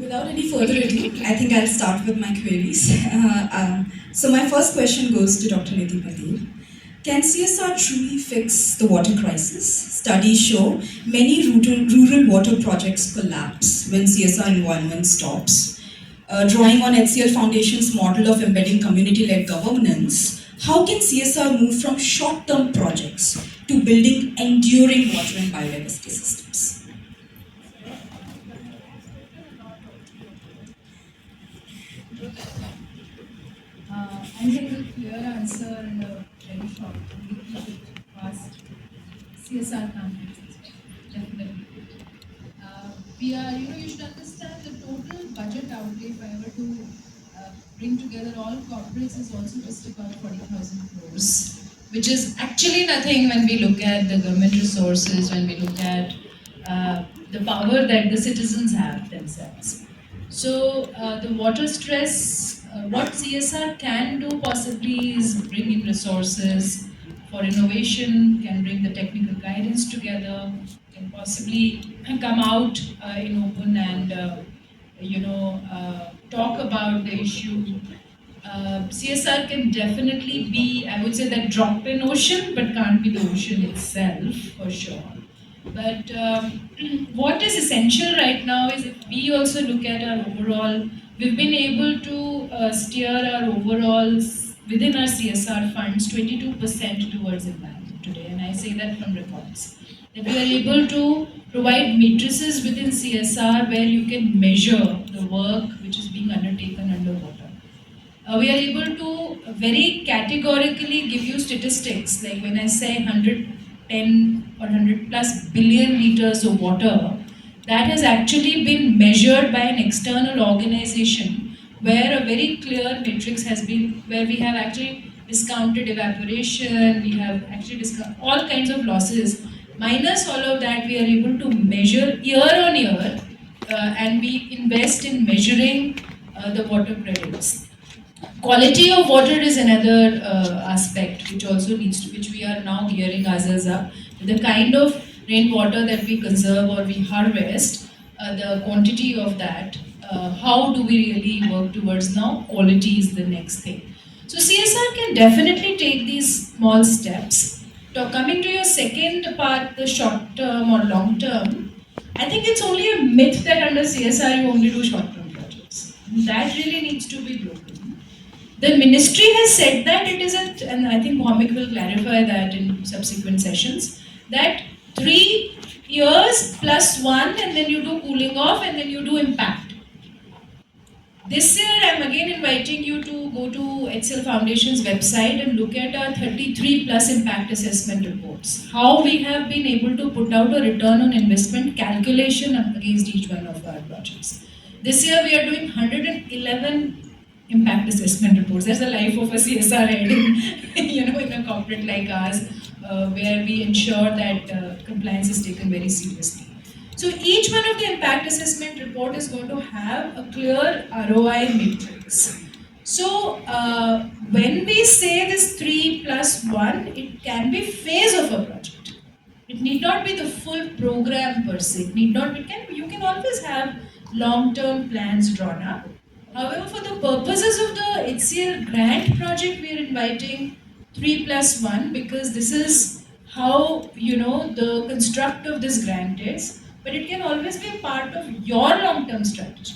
without any further ado, I think I'll start with my queries. So my first question goes to Dr. Nidhi Patel. Can CSR truly fix the water crisis? Studies show many rural water projects collapse when CSR involvement stops. Drawing on HCL Foundation's model of embedding community-led governance, how can CSR move from short-term projects to building enduring water and biodiversity systems? I'll give a clear answer and a very short. We keep it fast. CSR can't exist. Definitely. You should understand the total budget outlay if I were to bring together all corporates is also just about 40,000 crores, which is actually nothing when we look at the government resources, when we look at the power that the citizens have themselves. So the water stress, what CSR can do possibly is bring in resources for innovation, can bring the technical guidance together, can possibly come out in open and talk about the issue. CSR can definitely be, I would say, that drop in ocean, but can't be the ocean itself for sure. But what is essential right now is if we also look at our overall, we've been able to steer our overall, within our CSR funds, 22% towards environment today. And I say that from records. That we are able to provide matrices within CSR where you can measure the work which is being undertaken underwater. We are able to very categorically give you statistics, like when I say 110 or 100 plus billion liters of water, that has actually been measured by an external organization where a very clear matrix has been, where we have actually discounted evaporation, we have actually discounted all kinds of losses. Minus all of that, we are able to measure year on year and we invest in measuring the water credits. Quality of water is another aspect which also needs to, which we are now gearing ourselves up. The kind of rainwater that we conserve or we harvest, the quantity of that, how do we really work towards now? Quality is the next thing. So CSR can definitely take these small steps. So coming to your second part, the short term or long term, I think it's only a myth that under CSR you only do short term projects. That really needs to be broken. The ministry has said that it isn't, and I think Mohammed will clarify that in subsequent sessions, that 3 years plus 1 and then you do cooling off and then you do impact. This year I'm again inviting you to go to HCL Foundation's website and look at our 33 plus impact assessment reports. How we have been able to put out a return on investment calculation against each one of our projects. This year we are doing 111 impact assessment reports. That's the life of a CSR head in a corporate like ours, where we ensure that compliance is taken very seriously. So each one of the impact assessment report is going to have a clear ROI matrix. So when we say this 3 plus 1, it can be phase of a project. It need not be the full program per se. It need not. You can always have long-term plans drawn up. However, for the purposes of the HCL grant project, we are inviting 3 plus 1 because this is how the construct of this grant is. But it can always be a part of your long-term strategy,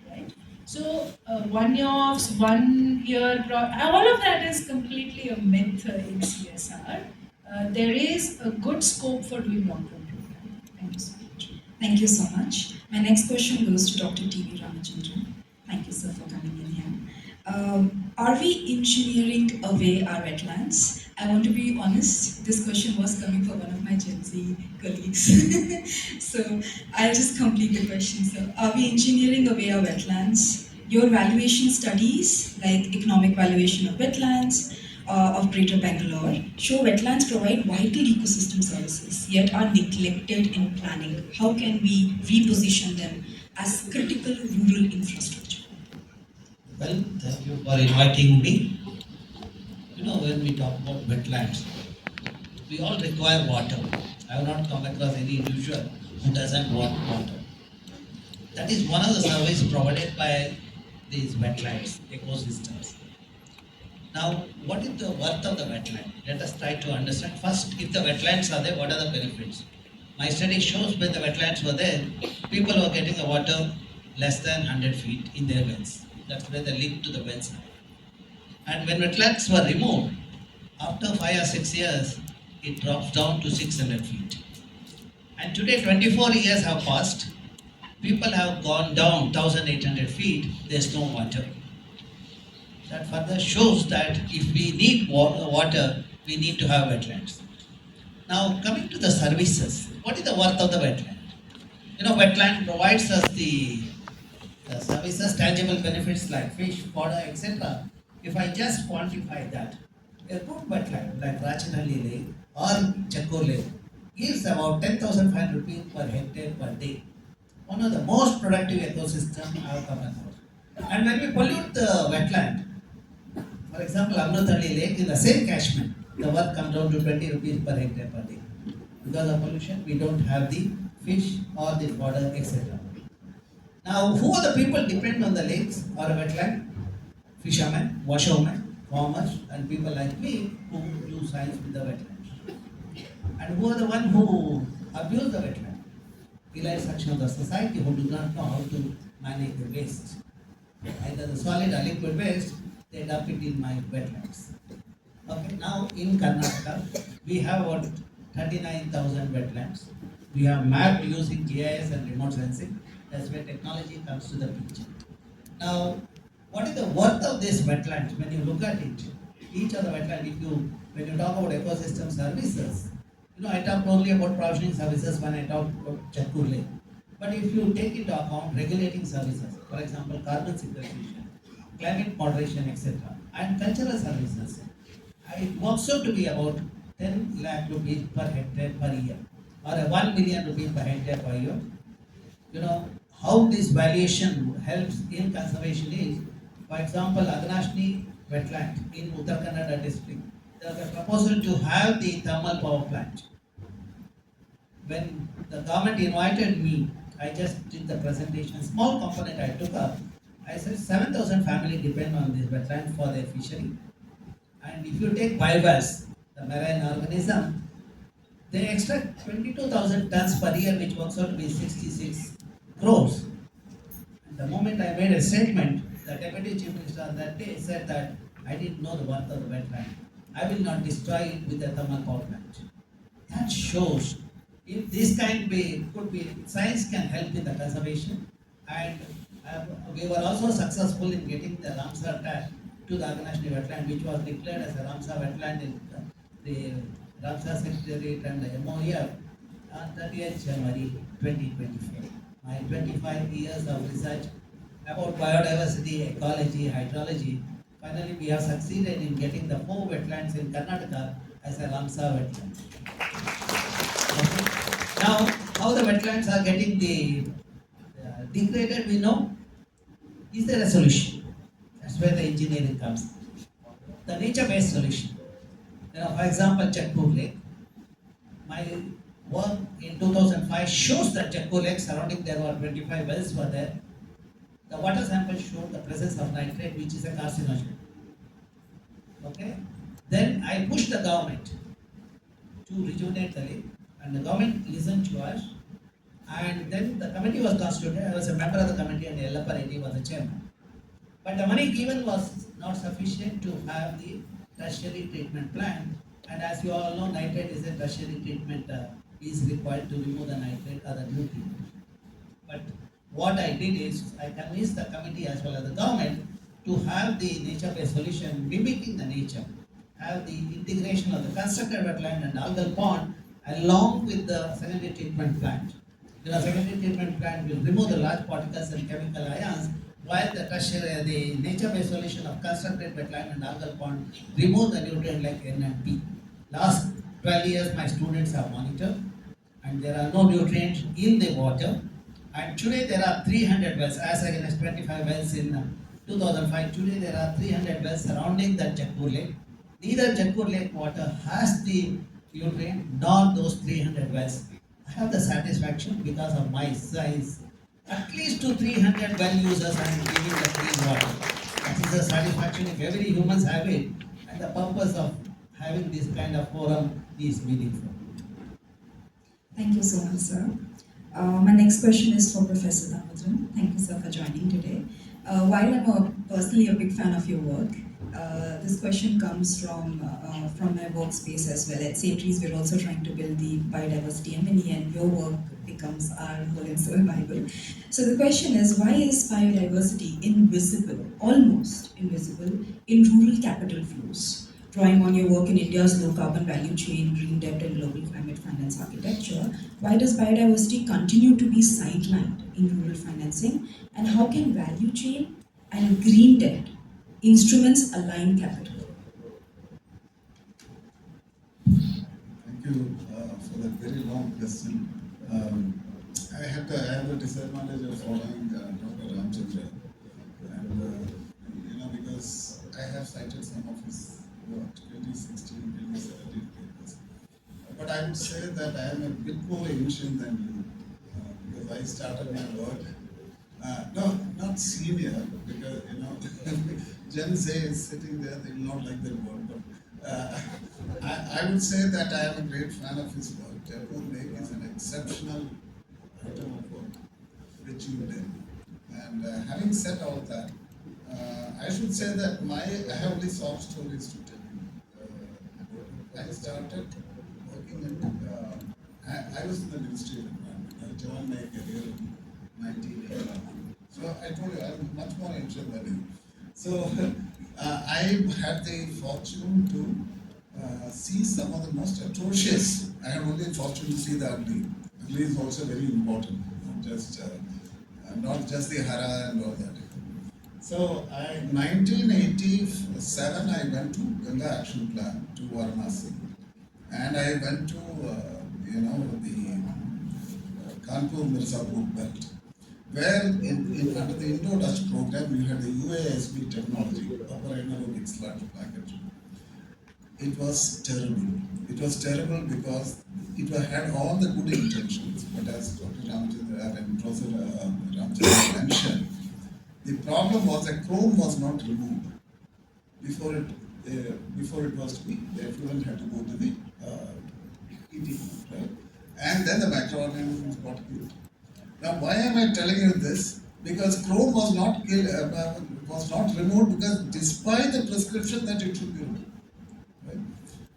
right? So 1 year offs, 1 year, all of that is completely a myth in CSR. There is a good scope for doing long-term program. Thank you so much. Thank you so much. My next question goes to Dr. TVRAMACHANDRA. Thank you, sir, for coming in here. Are we engineering away our wetlands? I want to be honest, this question was coming from one of my Gen Z colleagues. So I'll just complete the question, sir. Are we engineering away our wetlands? Your valuation studies, like economic valuation of wetlands of Greater Bangalore, show wetlands provide vital ecosystem services, yet are neglected in planning. How can we reposition them as critical rural infrastructure? Well, thank you for inviting me. When we talk about wetlands, we all require water. I have not come across any individual who doesn't want water. That is one of the services provided by these wetlands ecosystems. Now, what is the worth of the wetland? Let us try to understand. First, if the wetlands are there, what are the benefits? My study shows when the wetlands were there, people were getting the water less than 100 feet in their wells. That's where the link to the wells are. And when wetlands were removed, after 5 or 6 years, it drops down to 600 feet. And today, 24 years have passed. People have gone down 1,800 feet. There's no water. That further shows that if we need water, we need to have wetlands. Now, coming to the services, what is the worth of the wetland? Wetland provides us the services, tangible benefits like fish, fodder, etc. If I just quantify that, a good wetland like Rachinhalli Lake or Chakkur Lake gives about 10,500 rupees per hectare per day. One of the most productive ecosystems I have come across. And when we pollute the wetland, for example, Amruthalli Lake in the same catchment, the work comes down to 20 rupees per hectare per day. Because of pollution, we don't have the fish or the fodder, etc. Now, who are the people depend on the lakes or a wetland? Fishermen, washermen, farmers, and people like me who do science with the wetlands. And who are the ones who abuse the wetland? Elite section of the society who do not know how to manage the waste. Either the solid or liquid waste, they dump it in my wetlands. Okay, now in Karnataka, we have about 39,000 wetlands. We have mapped using GIS and remote sensing. That's where technology comes to the picture. Now, what is the worth of these wetlands? When you look at it, each of the wetland, when you talk about ecosystem services, I talked only about provisioning services when I talked about Chakkur Lake. But if you take into account regulating services, for example, carbon sequestration, climate moderation, etc., and cultural services, it works out to be about 10 lakh rupees per hectare per year, or 1 million rupees per hectare per year. How this valuation helps in conservation is, for example, Agnashni wetland in Uttar Kannada district, there was a proposal to have the thermal power plant. When the government invited me, I just did the presentation, small component I took up. I said 7,000 families depend on this wetland for their fishery. And if you take bivalves, the marine organism, they extract 22,000 tons per year, which works out to be 66 crores. And the moment I made a statement, the Deputy Chief Minister on that day said that I didn't know the worth of the wetland. I will not destroy it with a thermal power plant. That shows if this could be, science can help in the conservation. And we were also successful in getting the Ramsar tag to the Agnashni wetland, which was declared as a Ramsar wetland in the Ramsar Secretariat and the MOEF on 30th January 2024. My 25 years of research about biodiversity, ecology, hydrology, finally we have succeeded in getting the 4 wetlands in Karnataka as a Ramsar wetland. Okay. Now, how the wetlands are getting degraded, we know. Is there a solution? That's where the engineering comes. The nature-based solution. For example, Chakkur Lake. My work in 2005 shows that Chakkur Lake surrounding there were 25 wells were there. The water sample showed the presence of nitrate, which is a carcinogen. Okay. Then I pushed the government to rejuvenate the lake, and the government listened to us. And then the committee was constituted. I was a member of the committee, and Yellappa Reddy was the chairman. But the money given was not sufficient to have the tertiary treatment plant. And as you all know, nitrate is a tertiary treatment is required to remove the nitrate or the nutrient. But what I did is I convinced the committee as well as the government to have the nature-based solution mimicking the nature, have the integration of the constructed wetland and algal pond along with the secondary treatment plant. Secondary treatment plant will remove the large particles and chemical ions, while the nature-based solution of constructed wetland and algal pond remove the nutrient like N and P. Last 12 years, my students have monitored, and there are no nutrients in the water. And today there are 300 wells, as against 25 wells in 2005. Today there are 300 wells surrounding the Chakkur Lake. Neither Chakkur Lake water has the nutrient nor those 300 wells. I have the satisfaction because of my science at least to 300 well users and giving the clean water. That is the satisfaction if every humans have it, and the purpose of having this kind of forum is meaningful. Thank you so much, sir. My next question is for Professor Damodaran. Thank you, sir, for joining today. While I'm personally a big fan of your work, this question comes from my workspace as well. At Saintries, we're also trying to build the biodiversity M&E, and your work becomes our whole and soul Bible. So the question is, why is biodiversity invisible, almost invisible, in rural capital flows? Drawing on your work in India's low carbon value chain, green debt, and global climate finance architecture, why does biodiversity continue to be sidelined in rural financing? And how can value chain and green debt instruments align capital? Thank you for that very long question. I have the disadvantage of following Dr. Ramachandra, and because I have cited some of his work, 2016, 2017 papers. But I would say that I am a bit more ancient than you, because I started my work. No, not senior, because Gen Z is sitting there, they will not like that word, but I would say that I am a great fan of his work. Jaipur Lake is an exceptional item of work which you did. And having said all that, I should say that I have only soft stories to tell you. I started working in, I was in the Ministry of Environment. I joined my career in 1981. So I told you, I'm much more ancient than you. So I had the fortune to see some of the most atrocious. I had only fortune to see the ugly. Ugly is also very important, not just the hara and all that. So in 1987, I went to Ganga Action Plan to Varanasi, and I went to the Kanpur Mirzapur belt, where under the Indo-Dutch program you had the UISb technology, upper anaerobic sludge package. It was terrible. It was terrible because it had all the good intentions, but as Dr. Ramachandra and Professor Ramachandra mentioned, the problem was that chrome was not removed before it was to be. The effluent had to go to the ET, right? And then the microorganisms got killed. Now, why am I telling you this? Because chrome was not removed because despite the prescription that it should be removed. Right?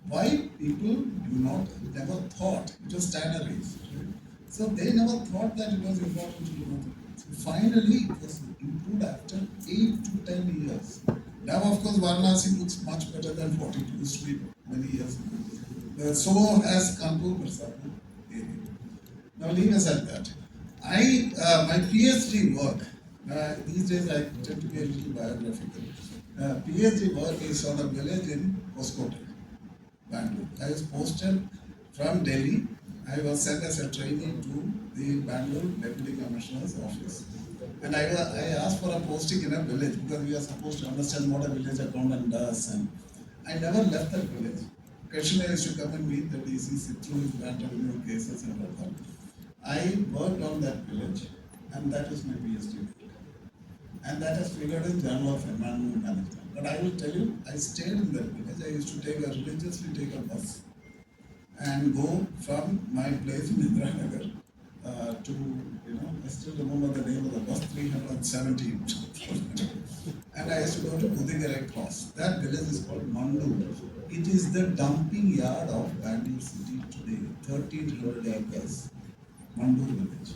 Why people never thought it was tanneries. Right? So they never thought that it was important to remove it. So finally, it was improved after 8 to 10 years. Now, of course, Varanasi looks much better than what it used to be many years ago. So has Kanpur Mirzapur area. Now, leave aside that. My PhD work, these days I tend to be a little biographical. PhD work is on a village in Hoskote, Bangalore. I was posted from Delhi. I was sent as a trainee to the Bangalore Deputy Commissioner's office. And I asked for a posting in a village because we are supposed to understand what a village accountant does. And I never left that village. Occasionally I used to come and meet the DC, sit through his grant revenue cases and all that. I worked on that village, and that was my PhD work. And that has figured in Journal of Environmental Management. But I will tell you, I stayed in that village. I used to religiously take a bus and go from my place in Indiranagar to, I still remember the name of the bus, 317. And I used to go to Budigare Cross. That village is called Mandu. It is the dumping yard of Bangalore city today, 1,300 acres. Mandu village.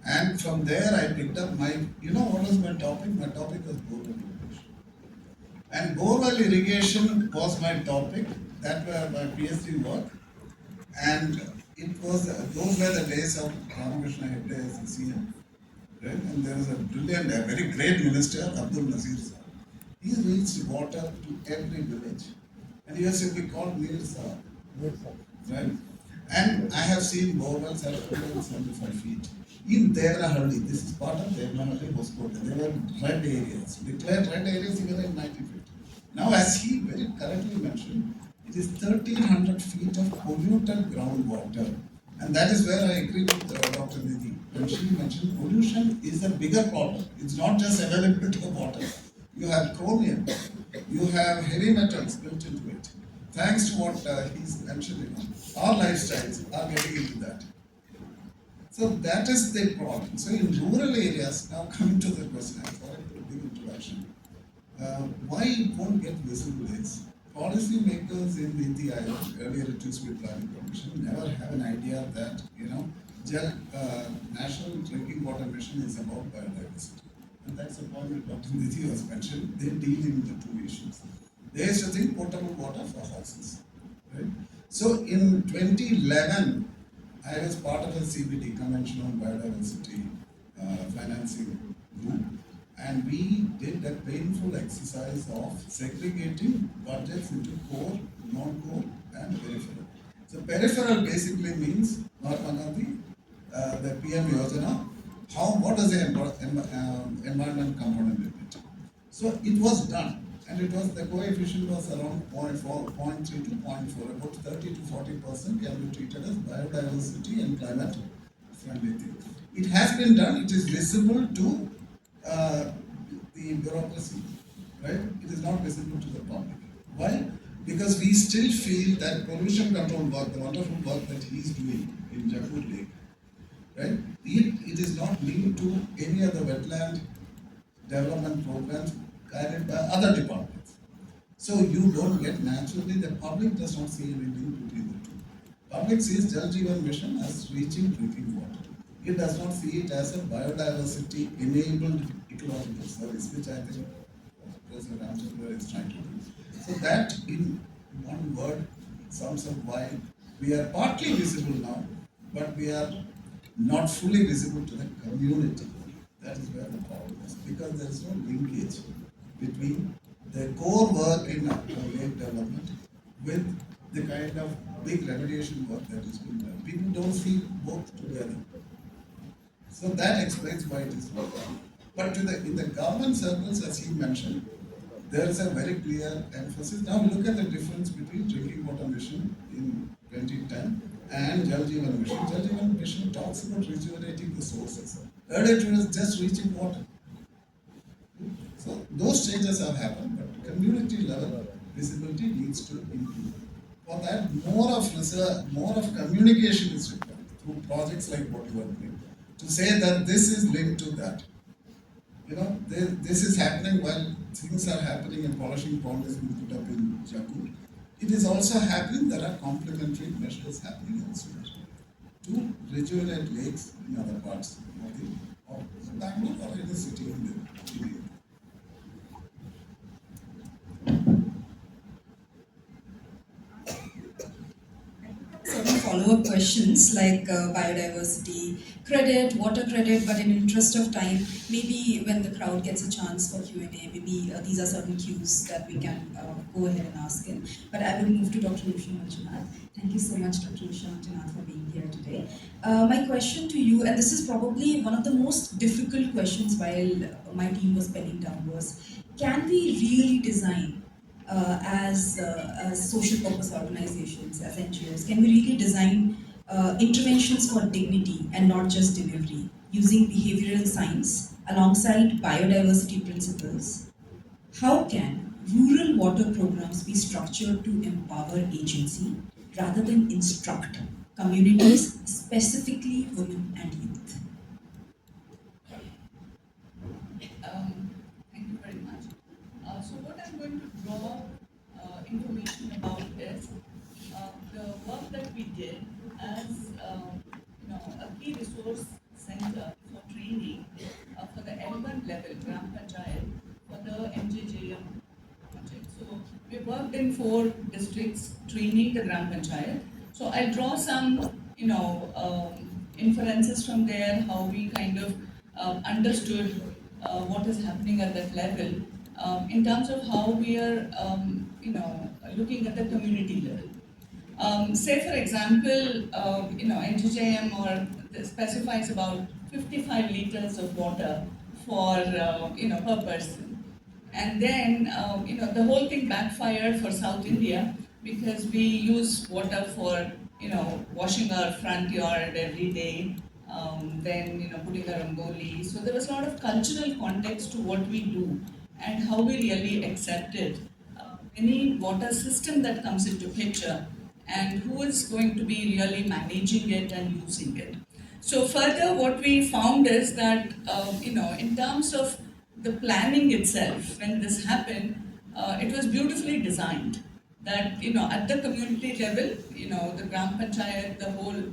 And from there I picked up what was my topic? My topic was borewell irrigation. And borewell irrigation was my topic. That was my PhD work. And those were the days of Ramakrishna Hegde as the CM. Right? And there was a brilliant, a very great minister, Abdul Nazir Sir. He reached water to every village. And he used to be called Neer Sir. Right? And I have seen borewells at 175 feet. In Devarahalli, this is part of Devarahalli Hoskote. There were red areas, declared red areas even in 1950. Now, as he very correctly mentioned, it is 1,300 feet of polluted groundwater. And that is where I agree with Dr. Nidhi. when she mentioned pollution is a bigger problem. It's not just availability of water. You have chromium, you have heavy metals built into it. Thanks to what he's mentioned, our lifestyles are getting into that. So that is the problem. So in rural areas, now coming to the question, I thought I put a big introduction. Why it won't get visible is policy makers in Niti Aayog, earlier it used to be Planning Commission, never have an idea that National Drinking Water Mission is about biodiversity. And that's the point that Dr. Niti was mentioned. They deal in the two issues. There is a thing potable water for houses. Right? So in 2011, I was part of a CBD, Convention on Biodiversity Financing Group, and we did a painful exercise of segregating budgets into core, non-core, and peripheral. So peripheral basically means Mahatma Gandhi, the PM Yojana, what is the environment component in it. So it was done, and the coefficient was around 0.4, 0.3 to 0.4, about 30 to 40% can be treated as biodiversity and climate friendly thing. It has been done, it is visible to the bureaucracy, right? It is not visible to the public. Why? Because we still feel that pollution control work, the wonderful work that he is doing in Jaipur Lake, right? It is not linked to any other wetland development programs guided by other departments. So you don't get naturally, the public does not see any link between the two. Public sees Jal Jeevan Mission as reaching drinking water. It does not see it as a biodiversity enabled ecological service, which I think President Ramchandra is trying to do. So that in one word sums up why we are partly visible now, but we are not fully visible to the community. That is where the problem is, because there is no linkage between the core work in lake development with the kind of big remediation work that is being done. People don't see both together. So that explains why it is not done. But in the government circles, as he mentioned, there is a very clear emphasis. Now look at the difference between Drinking Water Mission in 2010 and Jal Jeevan Mission. Jal Jeevan Mission talks about rejuvenating the sources. Earlier it was just reaching water. So those changes have happened, but community level visibility needs to improve. For that, more of research, more of communication is required through projects like what you are doing, to say that this is linked to that. This is happening while things are happening and polishing pond is being put up in Jaipur. It is also happening, there are complementary measures happening elsewhere to rejuvenate lakes in other parts of Bangalore or any city in the area. Certain follow-up questions like biodiversity credit, water credit, but in interest of time, maybe when the crowd gets a chance for Q&A, maybe these are certain cues that we can go ahead and ask in. But I will move to Dr. Usha Manjunath. Thank you so much, Dr. Usha Manjunath, for being here today. My question to you, and this is probably one of the most difficult questions while my team was penning down, was, can we really design as social purpose organizations, as NGOs, can we really design interventions for dignity and not just delivery, using behavioral science alongside biodiversity principles? How can rural water programs be structured to empower agency rather than instruct communities, specifically women and youth? Thank you very much. So what I'm going to draw information about is the work that we did as a key resource center for training for the L1 level Gram Panchayat for the MJJM project. So we worked in 4 districts training the Gram Panchayat. So I'll draw some inferences from there, how we kind of understood what is happening at that level in terms of how we are looking at the community level. Say for example, NGJM specifies about 55 liters of water for per person, and then the whole thing backfired for South India because we use water for washing our front yard every day, then putting a rangoli. So there was a lot of cultural context to what we do and how we really accept it. Any water system that comes into picture and who is going to be really managing it and using it. So further, what we found is that in terms of the planning itself, when this happened, it was beautifully designed. That at the community level, the Gram Panchayat, the whole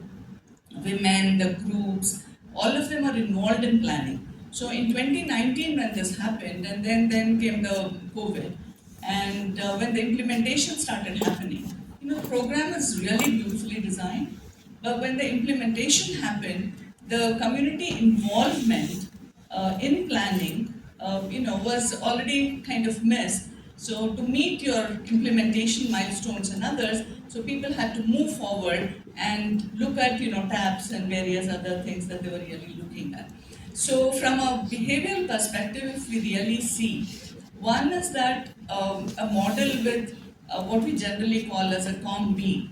women, the groups, all of them are involved in planning. So in 2019, when this happened, and then came the COVID, and when the implementation started happening, the program is really beautifully designed, but when the implementation happened, the community involvement in planning, was already kind of missed. So to meet your implementation milestones and others, so people had to move forward and look at taps and various other things that they were really looking at. So from a behavioral perspective, if we really see, one is that a model with what we generally call as a COM-B.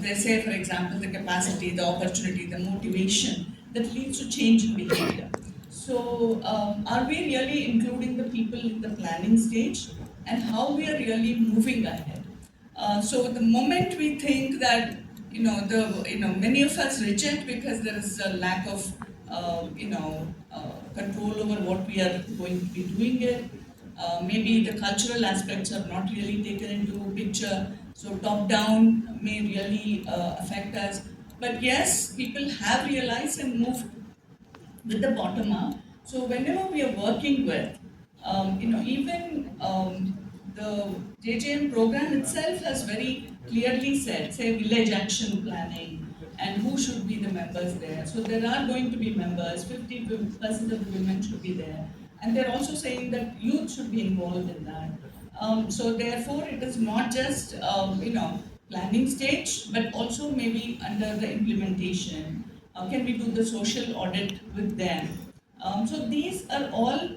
They say, for example, the capacity, the opportunity, the motivation that leads to change in behavior. So, are we really including the people in the planning stage, and how we are really moving ahead? So, the moment we think that many of us reject because there is a lack of control over what we are going to be doing it. Maybe the cultural aspects are not really taken into picture. So top down may really affect us. But yes, people have realized and moved with the bottom up. So whenever we are working with, even the JJM program itself has very clearly said, say village action planning and who should be the members there. So there are going to be members, 50% of the women should be there. And they're also saying that youth should be involved in that. So therefore, it is not just planning stage, but also maybe under the implementation. Can we do the social audit with them? So these are all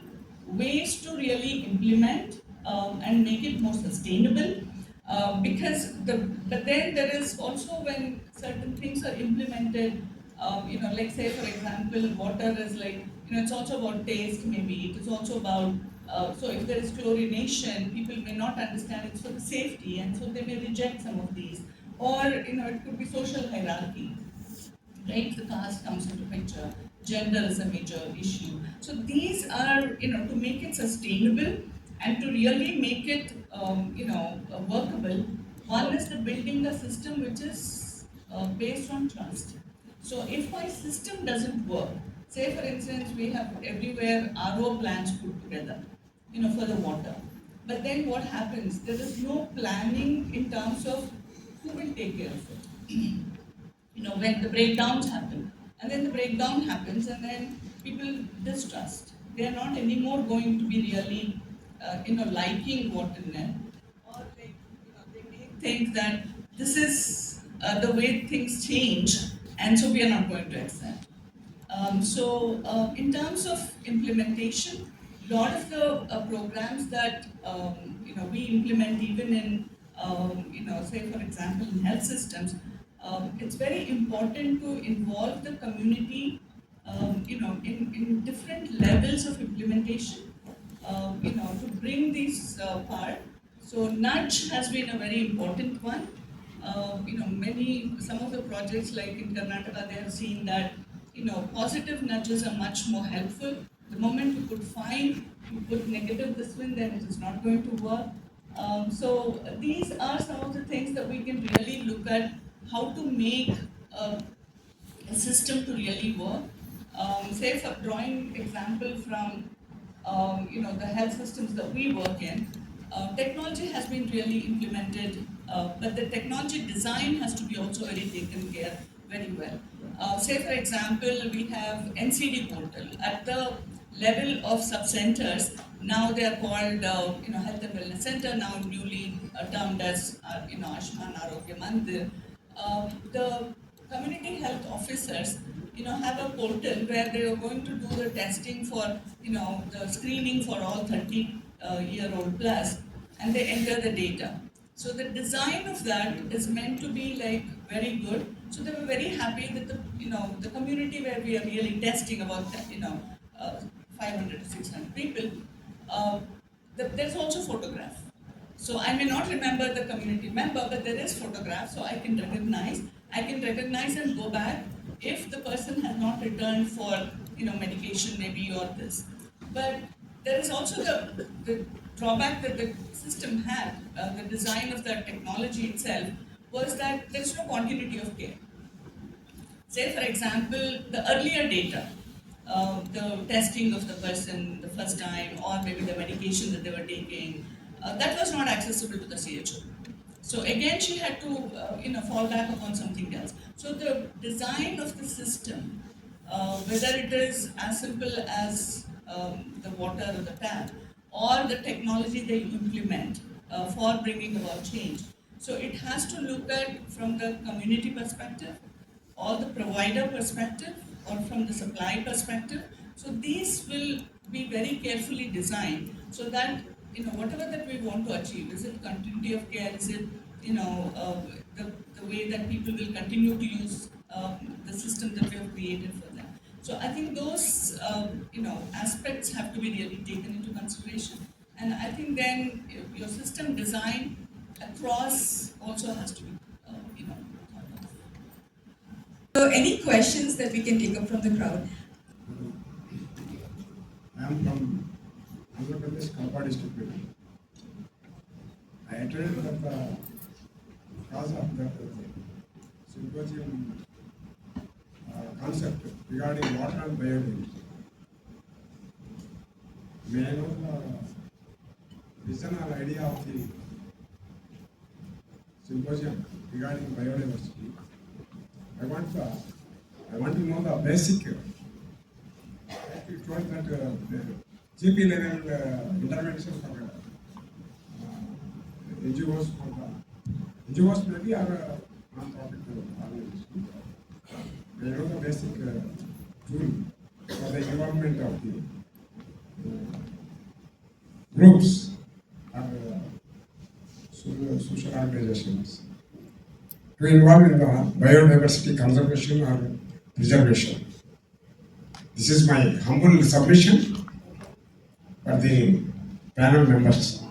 ways to really implement and make it more sustainable. But then there is also when certain things are implemented, like say for example, water is like, it's also about taste maybe, it is also about, so if there is chlorination, people may not understand it's for the safety and so they may reject some of these. Or, it could be social hierarchy, right? The caste comes into picture, gender is a major issue. So these are, to make it sustainable and to really make it, workable. One is the building a system which is based on trust. So if my system doesn't work, say for instance we have everywhere RO plants put together, for the water. But then what happens? There is no planning in terms of who will take care of it. When the breakdowns happen. And then the breakdown happens and then people distrust. They are not anymore going to be really, liking water in it. Or like, they may think that this is the way things change and so we are not going to accept. In terms of implementation, a lot of the programs that we implement even in say for example in health systems, it's very important to involve the community in different levels of implementation to bring these part. So nudge has been a very important one. Some of the projects like in Karnataka, they have seen that positive nudges are much more helpful. The moment you put negative this one, then it is not going to work. So these are some of the things that we can really look at how to make a system to really work. Say for drawing example from the health systems that we work in, technology has been really implemented, but the technology design has to be also very taken care very well. Say for example, we have NCD portal at the level of sub-centers. Now they are called health and wellness center, now newly termed as Ashman Arogya Mandir. The community health officers have a portal where they are going to do the testing for the screening for all 30 year old plus, and they enter the data. So the design of that is meant to be like very good. So they were very happy that the community where we are really testing about 500 to 600 people. Uh, there's also photograph. So I may not remember the community member, but there is photograph, so I can recognize. I can recognize and go back if the person has not returned for medication maybe or this. But there is also the drawback that the system had, the design of the technology itself, was that there's no continuity of care. Say, for example, the earlier data, the testing of the person the first time, or maybe the medication that they were taking, that was not accessible to the CHO. So again, she had to, fall back upon something else. So the design of the system, whether it is as simple as the water or the tap, or the technology they implement for bringing about change. So it has to look at from the community perspective, or the provider perspective, or from the supply perspective. So these will be very carefully designed so that whatever that we want to achieve, is it continuity of care, is it the way that people will continue to use the system that we have created for them. So I think those aspects have to be really taken into consideration, and I think then your system design across also has to be thought of. So, any questions that we can take up from the crowd? I am from Andhra Pradesh, Kapa district. I attended the cause of the symposium concept regarding water and biodiversity. May I know the vision or idea of the symposium regarding biodiversity? I want to know the basic. You told that the GP level intervention for NGOs NGOs maybe are non-profit organizations. They know the basic tool for the involvement of the groups or social organizations to involve in the biodiversity conservation or preservation. This is my humble submission for the panel members.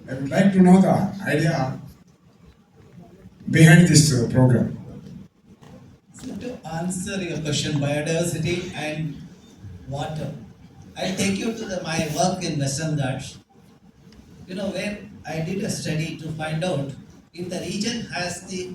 I would like to know the idea behind this program. So to answer your question, biodiversity and water, I'll take you to my work in Western Ghats, where I did a study to find out if the region has the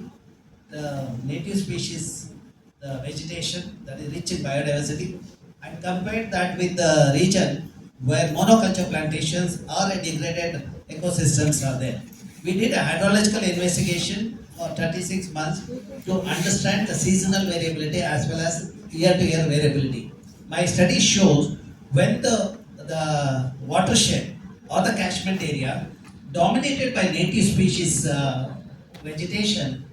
native species, the vegetation that is rich in biodiversity, and compared that with the region where monoculture plantations or degraded ecosystems are there. We did a hydrological investigation for 36 months to understand the seasonal variability as well as year-to-year variability. My study shows when the watershed or the catchment area dominated by native species vegetation,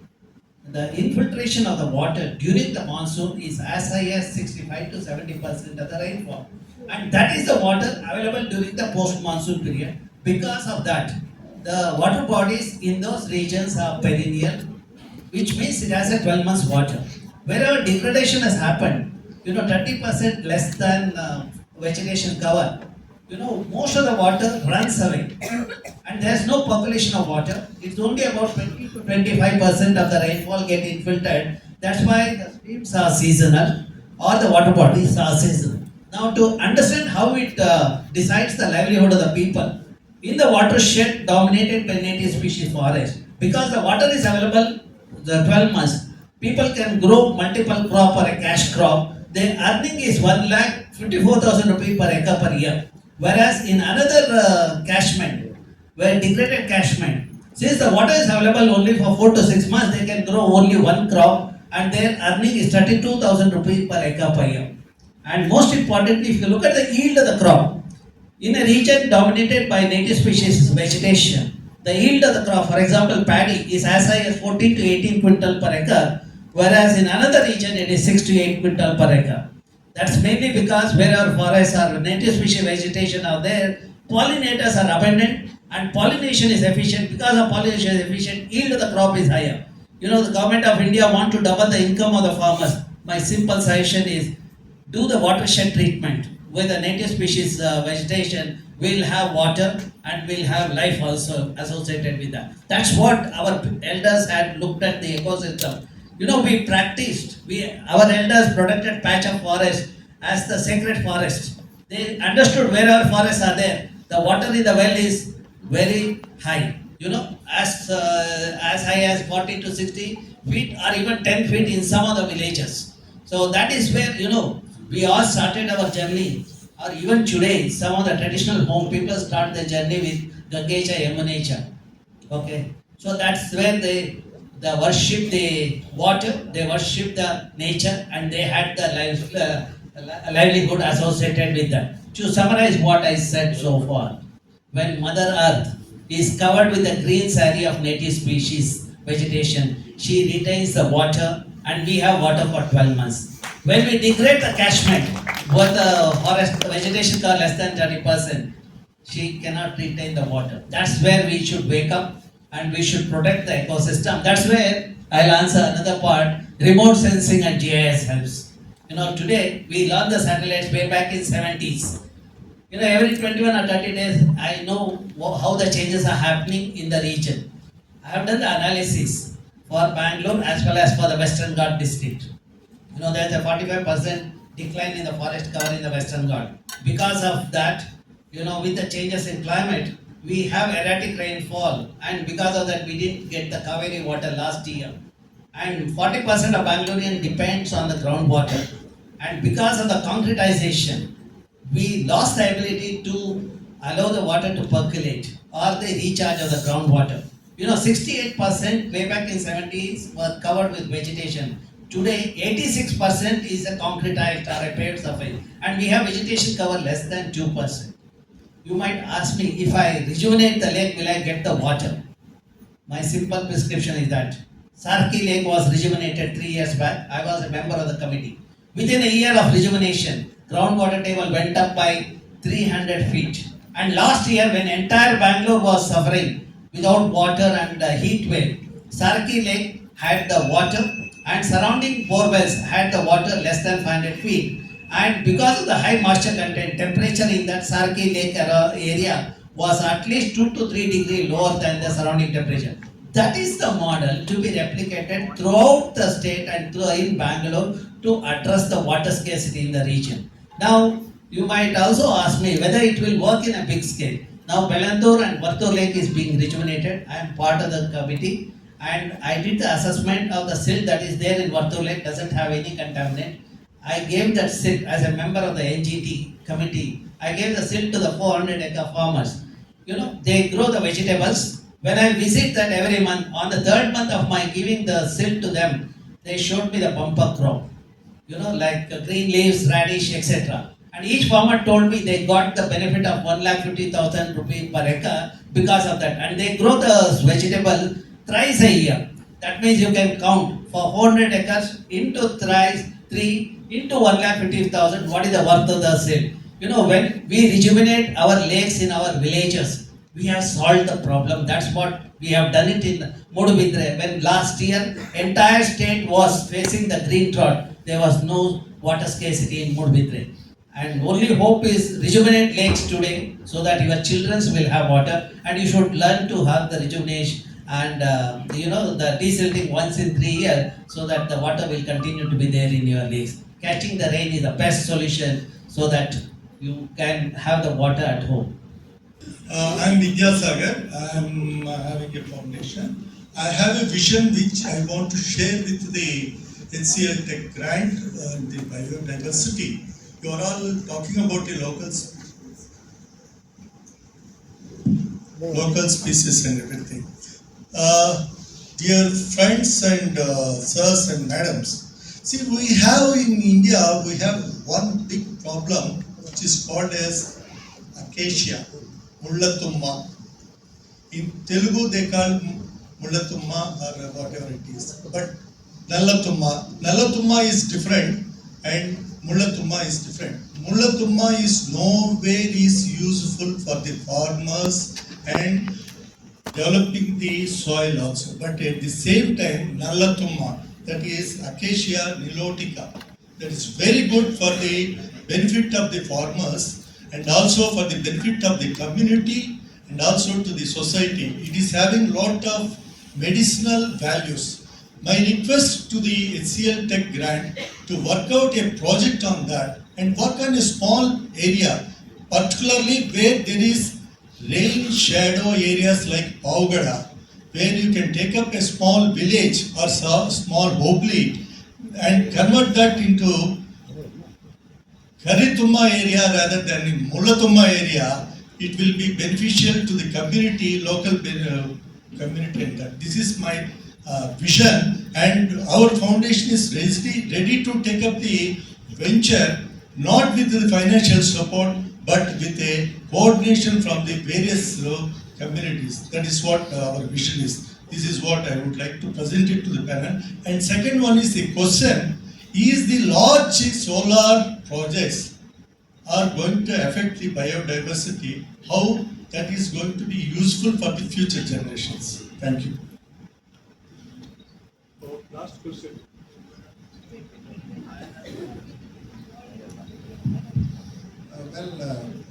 the infiltration of the water during the monsoon is as high as 65 to 70% of the rainfall. And that is the water available during the post-monsoon period. Because of that, the water bodies in those regions are perennial, which means it has a 12 months water. Wherever degradation has happened, 30% less than vegetation cover, most of the water runs away. And there's no population of water. It's only about 20 to 25% of the rainfall get infiltrated. That's why the streams are seasonal or the water bodies are seasonal. Now to understand how it decides the livelihood of the people, in the watershed dominated by native species forest, because the water is available the 12 months, people can grow multiple crop or a cash crop. Their earning is 1,54,000 rupees per acre per year. Whereas in another catchment, where degraded catchment, since the water is available only for 4 to 6 months, they can grow only one crop and their earning is 32,000 rupees per acre per year. And most importantly, if you look at the yield of the crop, in a region dominated by native species vegetation, the yield of the crop, for example, paddy, is as high as 14 to 18 quintal per acre, whereas in another region it is 6 to 8 quintal per acre. That's mainly because wherever forests or native species vegetation are there, pollinators are abundant And pollination is efficient. Because of pollination is efficient, yield of the crop is higher. The government of India want to double the income of the farmers. My simple suggestion is do the watershed treatment with the native species vegetation. We'll have water and we'll have life also associated with that. That's what our elders had looked at the ecosystem. We practiced. Our elders protected patch of forest as the sacred forest. They understood wherever forests are there, the water in the well is very high. As high as 40 to 60 feet or even 10 feet in some of the villages. So that is where we all started our journey. Or even today, some of the traditional home people start their journey with Gangecha Yamunecha. Okay, so that's where they worship the water, they worship the nature, and they had the livelihood associated with that. To summarize what I said so far, when Mother Earth is covered with a green saree of native species vegetation, she retains the water, and we have water for 12 months. When we degrade the catchment, both the forest vegetation cover less than 30%, she cannot retain the water. That's where we should wake up and we should protect the ecosystem. That's where I'll answer another part. Remote sensing and GIS helps. Today we learned the satellites way back in 70s. Every 21 or 30 days, I know how the changes are happening in the region. I have done the analysis for Bangalore as well as for the Western Ghat district. There's a 45% decline in the forest cover in the Western Ghat. Because of that, with the changes in climate, we have erratic rainfall, and because of that, we didn't get the Kaveri water last year. And 40% of Bangalorean depends on the groundwater. And because of the concretization, we lost the ability to allow the water to percolate or the recharge of the groundwater. 68% way back in 70s was covered with vegetation. Today, 86% is a concretized or a paved surface, and we have vegetation cover less than 2%. You might ask me, if I rejuvenate the lake, will I get the water? My simple prescription is that Sarki Lake was rejuvenated 3 years back. I was a member of the committee. Within a year of rejuvenation, groundwater table went up by 300 feet. And last year, when entire Bangalore was suffering without water and heat wave, Sarki Lake had the water, and surrounding borewells had the water less than 500 feet. And because of the high moisture content, temperature in that Sarki Lake area was at least 2 to 3 degrees lower than the surrounding temperature. That is the model to be replicated throughout the state and in Bangalore to address the water scarcity in the region. Now, you might also ask me whether it will work in a big scale. Now, Belandur and Vartur Lake is being rejuvenated. I am part of the committee, and I did the assessment of the silt that is there in Vartur Lake, doesn't have any contaminant. I gave that silt as a member of the NGT committee. I gave the silt to the 400-acre farmers. They grow the vegetables. When I visit that every month, on the third month of my giving the silt to them, they showed me the bumper crop. Like green leaves, radish, etc. And each farmer told me they got the benefit of 1,50,000 rupees per acre because of that. And they grow the vegetable thrice a year. That means you can count for 400 acres into thrice 3 into 1,50,000. What is the worth of the sale? When we rejuvenate our lakes in our villages, we have solved the problem. That's what we have done it in Mudubidre. When last year entire state was facing the green drought, there was no water scarcity in Mudubidre. And only hope is rejuvenate lakes today so that your children will have water, and you should learn to have the rejuvenation and the desilting once in 3 years so that the water will continue to be there in your lakes. Catching the rain is the best solution so that you can have the water at home. I'm Vidyasagar. I'm having a foundation. I have a vision which I want to share with the HCLTech Grant and the biodiversity. You are all talking about the local species and everything. Dear friends and sirs and madams, see, we have in India, we have one big problem which is called as acacia, mullatumma. In Telugu they call mullatumma or whatever it is, but nallatumma is different, and Mullatumma is different. Mullatumma is nowhere is useful for the farmers and developing the soil also. But at the same time, Nallatumma, that is Acacia nilotica, that is very good for the benefit of the farmers and also for the benefit of the community and also to the society. It is having lot of medicinal values. My request to the HCLTech grant to work out a project on that and work on a small area, particularly where there is rain shadow areas like Paugada, where you can take up a small village or small hobli and convert that into Karitumma area rather than in Mullatumma area. It will be beneficial to the community, local community. And that. This is my vision, and our foundation is ready to take up the venture, not with the financial support, but with a coordination from the various communities. That is what our vision is. This is what I would like to present it to the panel. And second one is the question: is the large solar projects are going to affect the biodiversity? How that is going to be useful for the future generations? Thank you. Last question.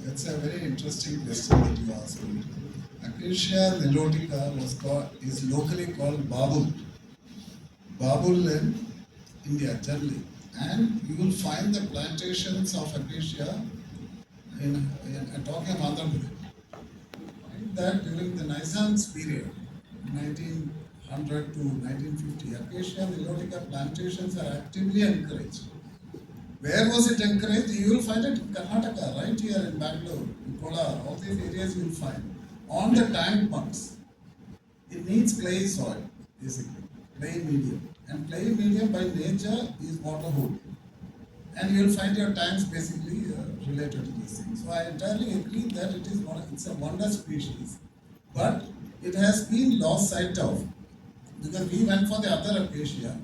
It's a very interesting question that you asked me. Acacia nilotica is locally called babul. Babul in India, generally. And you will find the plantations of acacia in talking of Andhra Pradesh. That during the Nizam's period, 1900 to 1950, acacia nilotica plantations are actively encouraged. Where was it encouraged? You will find it in Karnataka, right here in Bangalore, in Kolar, all these areas you will find. On the tank ponds, it needs clay soil, basically, clay medium. And clay medium by nature is water holding. And you will find your tanks basically related to these things. So I entirely agree that it's a wonder species, but it has been lost sight of because we went for the other acacia,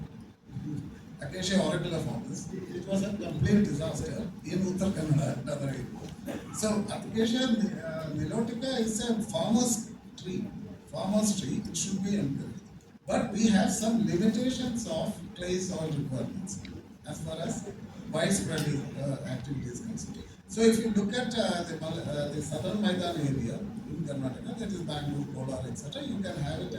Acacia auriculiformis. It was a complete disaster in Uttar Kannada and other areas. So Acacia nilotica is a farmer's tree. It should be encouraged. But we have some limitations of clay soil requirements as far as widespread activity is concerned. So if you look at the southern Maidan area in Karnataka, that is Bangalore, Kolar, etc., you can have it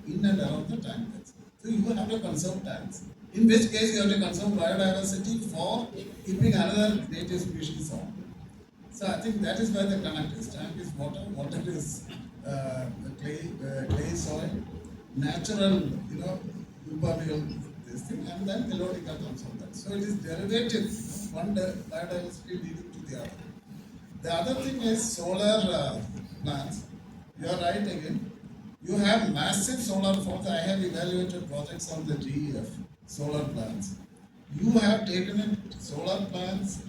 in and around the tank beds. So you have to conserve tanks. In which case you have to conserve biodiversity for keeping another native species on. So I think that is where the connect is. Tank is water is clay soil, natural, impermeable this thing, and then nilotica comes from that. So it is derivative, one biodiversity leading to the other. The other thing is solar plants. You are right again. You have massive solar farms. I have evaluated projects on the GEF, solar plants. You have taken in solar plants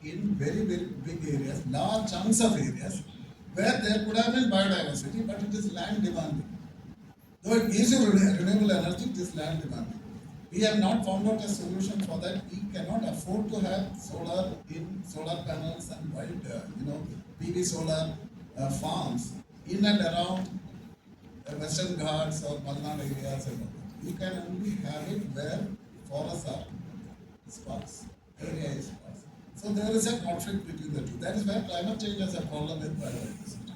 in very, very big areas, large chunks of areas, where there could have been biodiversity, but it is land demanding. Though it gives you renewable energy, it is land demanding. We have not found out a solution for that. We cannot afford to have solar panels and wide, PV solar farms in and around Western Ghats or Malnad areas. You can only have it where forests are sparse, area is sparse. So there is a conflict between the two. That is where climate change has a problem with biodiversity.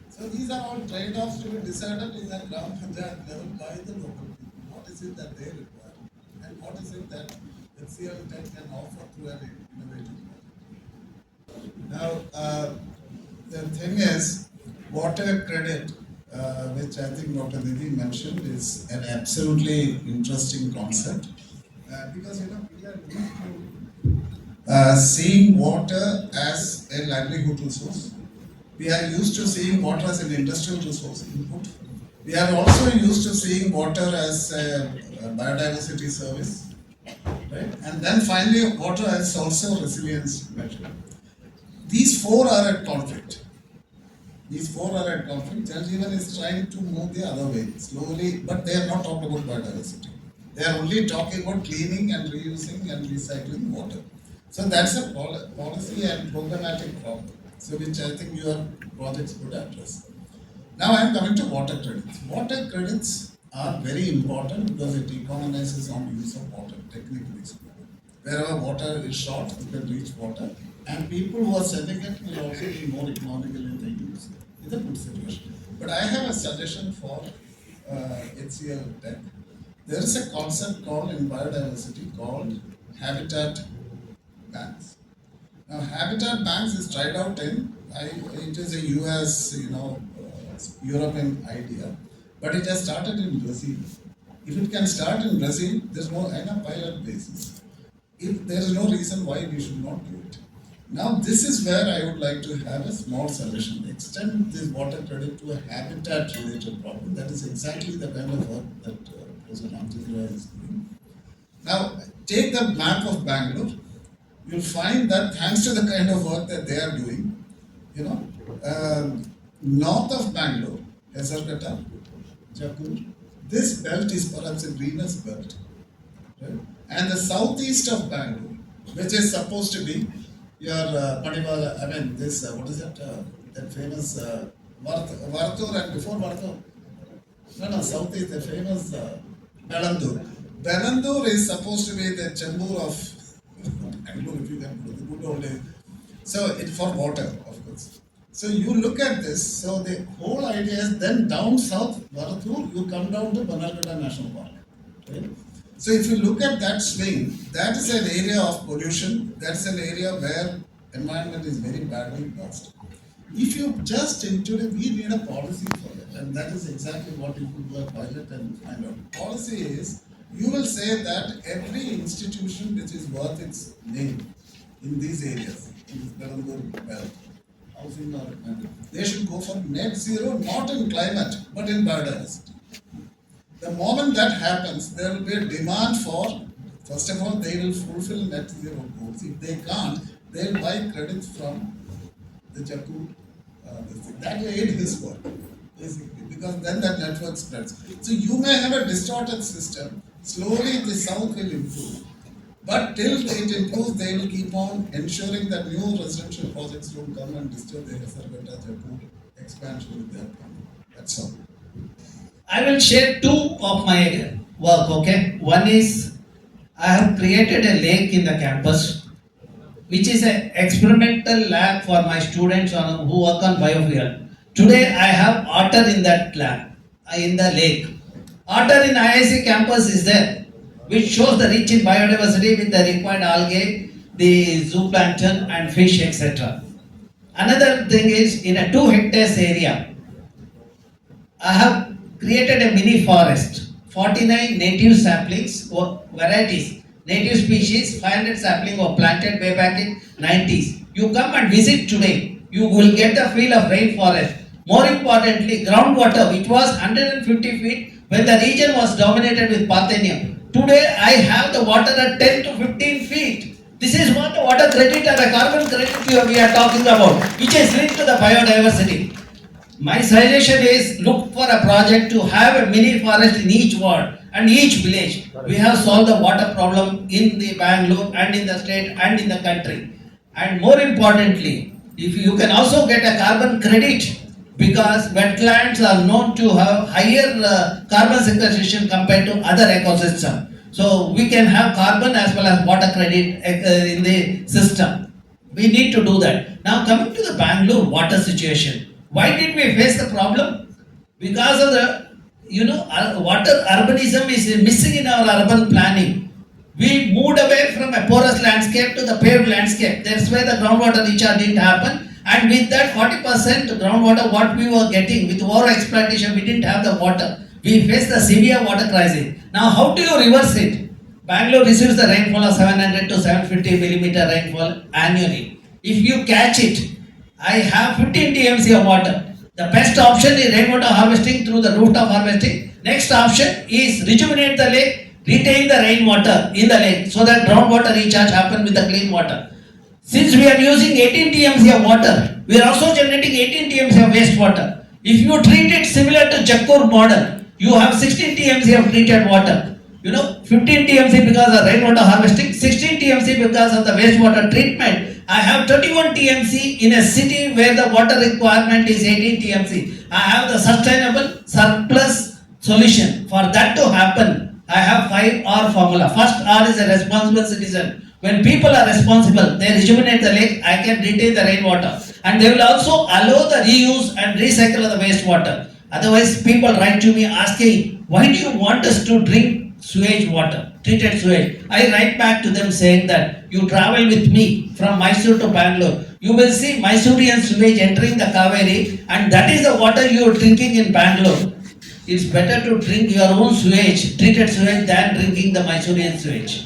So these are all trade-offs to be decided in the ground panchayat level by the local people. What is it that they require, and what is it that HCLTech can offer through an innovative project. Now, the thing is, water credit, which I think Dr. Nidhi mentioned, is an absolutely interesting concept because we are used to seeing water as a livelihood resource. We are used to seeing water as an industrial resource input. We are also used to seeing water as a biodiversity service, right? And then finally, water as also a resilience measure. These four are at conflict. Jal Jeevan is trying to move the other way, slowly, but they are not talking about biodiversity. They are only talking about cleaning and reusing and recycling water. So that's a policy and programmatic problem, so which I think your projects could address. Now I am coming to water credits. Water credits are very important because it economizes on use of water, technically speaking. Wherever water is short, you can reach water, and people who are selling it will also be more economical in the use. It's a good situation. But I have a suggestion for HCLTech. There is a concept called in biodiversity called habitat banks. Now, habitat banks is tried out it is a US, European idea, but it has started in Brazil. If it can start in Brazil, there's no pilot basis. If there is no reason why we should not do it. Now, this is where I would like to have a small solution. Extend this water credit to a habitat-related problem. That is exactly the kind of work that Professor Ramachandra is doing. Now, take the map of Bangalore. You'll find that thanks to the kind of work that they are doing, north of Bangalore, Hesarghatta, Jakkur, this belt is perhaps a greenest belt. Right? And the southeast of Bangalore, which is supposed to be your Panibala, what is that? That famous Varthur and before Varthur. No, southeast, the famous Belandur. Belandur is supposed to be the Chembur of Bangalore, if you can put the good old days. So it's for water, of course. So you look at this, so the whole idea is then down south, Varathur, you come down to Bannerghatta National Park. Right? So if you look at that swing, that is an area of pollution, that's an area where environment is very badly lost. If you just introduce, we need a policy for it, and that is exactly what you could do a pilot and find out. Policy is, you will say that every institution which is worth its name in these areas, in this Belandur belt, housing or they should go for net zero, not in climate, but in biodiversity. The moment that happens, there will be a demand for, first of all, they will fulfill net zero goals. If they can't, they will buy credits from the Jakku. That will aid his work, basically, because then that network spreads. So you may have a distorted system. Slowly the south will improve. But till it improves, they will keep on ensuring that new residential projects don't come and disturb the Hesarghatta Jakku expansion with their plan. That's all. I will share two of my work, okay? One is, I have created a lake in the campus, which is an experimental lab for my students who work on biofuel. Today I have otter in that lab, in the lake. Otter in IISc campus is there, which shows the rich in biodiversity with the required algae, the zooplankton and fish, etc. Another thing is, in a 2 hectares area, I have created a mini forest, 49 native saplings or varieties, native species, 500 saplings were planted way back in 90s. You come and visit today, you will get the feel of rainforest. More importantly, groundwater, which was 150 feet when the region was dominated with Parthenium. Today I have the water at 10 to 15 feet. This is what the water credit or the carbon credit we are talking about, which is linked to the biodiversity. My suggestion is, look for a project to have a mini forest in each ward and each village. We have solved the water problem in the Bangalore and in the state and in the country. And more importantly, if you can also get a carbon credit, because wetlands are known to have higher carbon sequestration compared to other ecosystems. So we can have carbon as well as water credit in the system. We need to do that. Now coming to the Bangalore water situation. Why did we face the problem? Because of the, water urbanism is missing in our urban planning. We moved away from a porous landscape to the paved landscape. That's why the groundwater recharge didn't happen. And with that 40% groundwater what we were getting, with over exploitation, we didn't have the water. We faced the severe water crisis. Now how do you reverse it? Bangalore receives the rainfall of 700 to 750 millimeter rainfall annually. If you catch it, I have 15 TMC of water. The best option is rainwater harvesting through the rooftop harvesting. Next option is rejuvenate the lake, retain the rainwater in the lake so that groundwater recharge happen with the clean water. Since we are using 18 TMC of water, we are also generating 18 TMC of wastewater. If you treat it similar to Jakkur model, you have 16 TMC of treated water. 15 TMC because of rainwater harvesting, 16 TMC because of the wastewater treatment. I have 21 TMC in a city where the water requirement is 18 TMC. I have the sustainable surplus solution. For that to happen, I have 5R formula. First R is a responsible citizen. When people are responsible, they rejuvenate the lake, I can retain the rainwater. And they will also allow the reuse and recycle of the wastewater. Otherwise, people write to me asking, why do you want us to drink sewage water, treated sewage? I write back to them saying that you travel with me from Mysore to Bangalore. You will see Mysorean sewage entering the Kaveri, and that is the water you are drinking in Bangalore. It's better to drink your own sewage, treated sewage, than drinking the Mysorean sewage.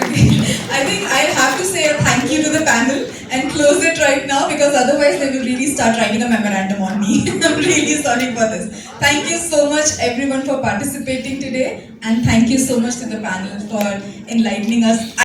I think I'll have to say a thank you to the panel and close it right now, because otherwise they will really start writing a memorandum on me. I'm really sorry for this. Thank you so much everyone for participating today, and thank you so much to the panel for enlightening us.